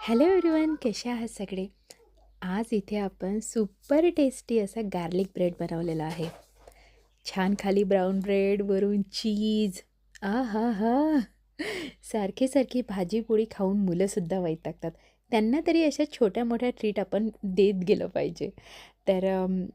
Hello everyone, कसे आहात सगळे? आज इथे आपण सुपर टेस्टी असा गार्लिक ब्रेड बनवलेला आहे. छान खाली ब्राऊन ब्रेड, वरून चीज. आहाहा! सारखी सारखी भाजी-पोळी खाऊन मुलंसुद्धा वैतागतात. त्यांना तरी अशा छोट्या-मोठ्या ट्रीट आपण देत गेलं पाहिजे. तर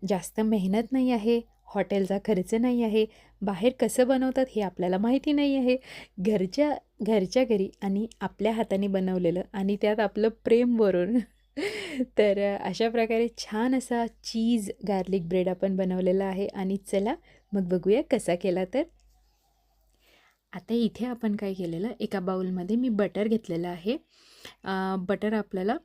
जास्त मेहनत नाही आहे, हॉटेलचा खर्च नाही आहे, बाहेर कसं बनवतात हे आपल्याला माहिती नाही आहे. घरच्या घरच्या घरी आणि आपल्या हाताने बनवलेलं आणि त्यात आपलं प्रेम भरून तर अशा प्रकारे छान असा चीज गार्लिक ब्रेड आपण बनवलेला आहे आणि चला मग बघूया कसा केला तर. आता इथे आपण काय केलेलं, एका बाउलमध्ये मी बटर घेतलेलं आहे. बटर आपल्याला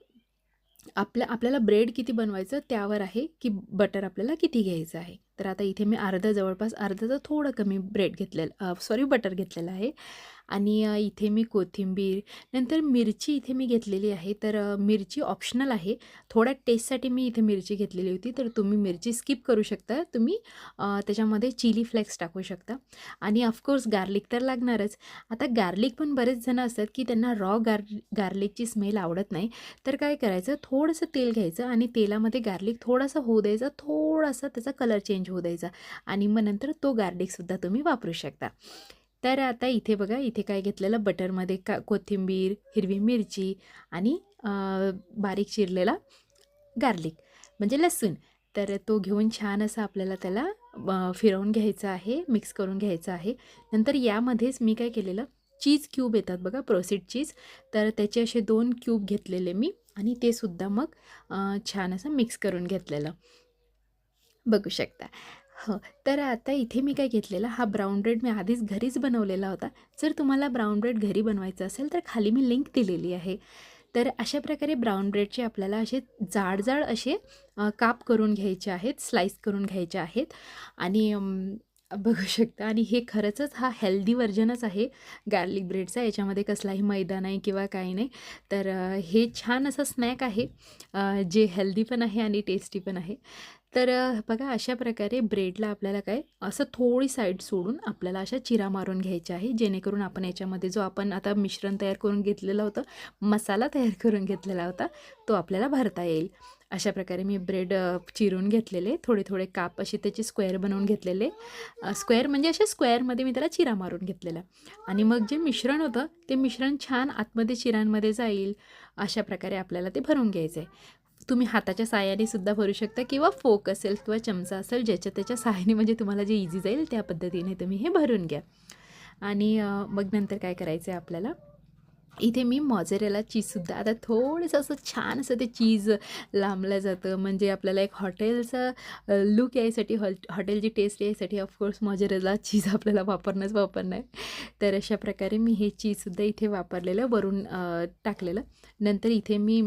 ब्रेड किती बनवायचं त्यावर आहे, की बटर आपल्याला किती घ्यायचं आहे. तर आता इथे मी जवळपास अर्धाचं थोडं कमी बटर घेतलेलं आहे. आणि इथे मी कोथिंबीर, नंतर मिरची इथे मी घेतलेली आहे. तर मिरची ऑप्शनल आहे. थोड्या टेस्टसाठी मी इथे मिरची घेतलेली होती. तर तुम्ही मिरची स्किप करू शकता. तुम्ही त्याच्यामध्ये चिली फ्लेक्स टाकू शकता. आणि ऑफकोर्स गार्लिक तर लागणारच. आता गार्लिक पण बरेच जण असतात, की त्यांना गार्लिकची स्मेल आवडत नाही. तर काय करायचं, थोडंसं तेल घ्यायचं आणि तेलामध्ये गार्लिक थोडासा होऊ द्यायचा, थोडासा त्याचा कलर चेंज होऊ द्यायचा आणि मग नंतर तो गार्लिकसुद्धा तुम्ही वापरू शकता. तर आता इथे बघा, इथे काय घेतलेलं, बटरमध्ये कोथिंबीर, हिरवी मिरची आणि बारीक चिरलेला गार्लिक म्हणजे लसूण. तर तो घेऊन छान असा आपल्याला त्याला फिरवून घ्यायचं आहे, मिक्स करून घ्यायचं आहे. नंतर यामध्येच मी काय केलेलं, चीज क्यूब येतात बघा, प्रोसेस्ड चीज. तर त्याचे असे 2 क्यूब घेतलेले मी आणि ते सुद्धा मग छान असं मिक्स करून घेतलेलं. बघू शकता. हो, तर आता इथे मी काय घेतलेला, हा ब्राउन ब्रेड मी आधीच घरीच बनवलेला होता. जर तुम्हाला ब्राउन ब्रेड घरी बनवायचा असेल तर खाली मी लिंक दिलेली आहे. तर अशा प्रकारे ब्राउन ब्रेडचे आपल्याला असे जाड-जाड असे काप करून घ्यायचे आहेत, स्लाईस करून घ्यायचे आहेत आणि बघू शकता. आणि हे खरंचच हा हेल्दी व्हर्जनच आहे गार्लिक ब्रेडचा. याच्यामध्ये कसलाही मैदा नाही किंवा काही नाही. तर हे छान असं स्नॅक आहे, जे हेल्दी पण आहे आणि टेस्टी पण आहे. तर बघा, अशा प्रकारे ब्रेडला आपल्याला काय असं थोडी साईड सोडून आपल्याला अशा चिरा मारून घ्यायच्या आहे, जेणेकरून आपण याच्यामध्ये जो आपण आता मिश्रण तयार करून घेतलेलं होतं, मसाला तयार करून घेतलेला होता, तो आपल्याला भरता येईल. अशा प्रकारे मी ब्रेड चिरून घेतलेले, थोडे थोडे काप असे त्याचे स्क्वेअर बनवून घेतलेले. स्क्वेअर म्हणजे अशा स्क्वेअरमध्ये मी त्याला चिरा मारून घेतलेला. आणि मग जे मिश्रण होतं ते मिश्रण छान आतमध्ये चिरांमध्ये जाईल, अशा प्रकारे आपल्याला ते भरून घ्यायचं आहे. तुम्ही हाताच्या साहाय्याने सुद्धा भरू शकता किंवा फोक असेल किंवा चमचा असेल, ज्याच्या त्याच्या साहाय्याने, म्हणजे तुम्हाला जे इझी जाईल त्या पद्धतीने तुम्ही हे भरून घ्या. आणि मग नंतर काय करायचं आहे आपल्याला, इथे मी मॉझरेला चीजसुद्धा, आता थोडंसं असं छान असं ते चीज लांबलं जातं, म्हणजे आपल्याला एक हॉटेलचा लूक यायसाठी, हॉटेलची टेस्ट यायसाठी ऑफकोर्स मॉझरेला चीज आपल्याला वापरणं आहे. तर अशा प्रकारे मी हे चीजसुद्धा इथे वापरलेलं, वरून टाकलेलं. नंतर इथे मी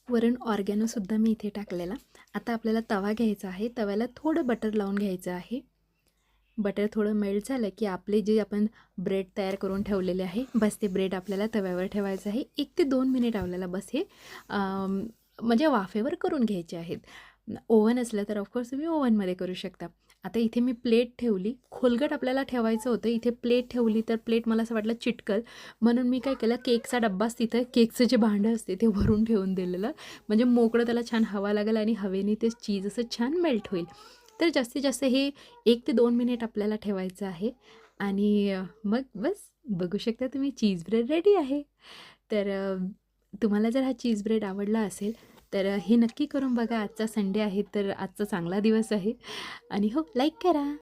वरून ऑर्गॅनोसुद्धा मी इथे टाकलेला. आता आपल्याला तवा घ्यायचा आहे. तव्याला थोडं बटर लावून घ्यायचं आहे. बटर थोडं मेल्ट झालं की आपले जे आपण ब्रेड तयार करून ठेवलेले आहे, बस ते ब्रेड आपल्याला तव्यावर ठेवायचं आहे. 1 ते 2 मिनिट आपल्याला बस हे म्हणजे वाफेवर करून घ्यायचे आहेत. ओव्हन असलं तर ऑफकोर्स तुम्ही ओव्हनमध्ये करू शकता. आता इथे मी प्लेट ठेवली. खोलगट आपल्याला ठेवायचं होतं. इथे प्लेट ठेवली तर प्लेट मला असं वाटलं चिटकल, म्हणून मी काय केलं, केकचा डब्बाच तिथं, केकचं जे भांडं असते ते भरून ठेवून दिलेलं. म्हणजे मोकळं त्याला छान हवा लागेल आणि हवेने ते चीज असं छान मेल्ट होईल. तर जास्तीत जास्त हे 1 ते 2 मिनिट आपल्याला ठेवायचं आहे. आणि मग बस बघू शकता तुम्ही, चीज ब्रेड रेडी आहे. तर तुम्हाला जर हा चीज ब्रेड आवडला असेल तर हे नक्की करून बघा. आजचा संडे आहे तर आजचा चांगला दिवस आहे. आणि हो, लाईक करा.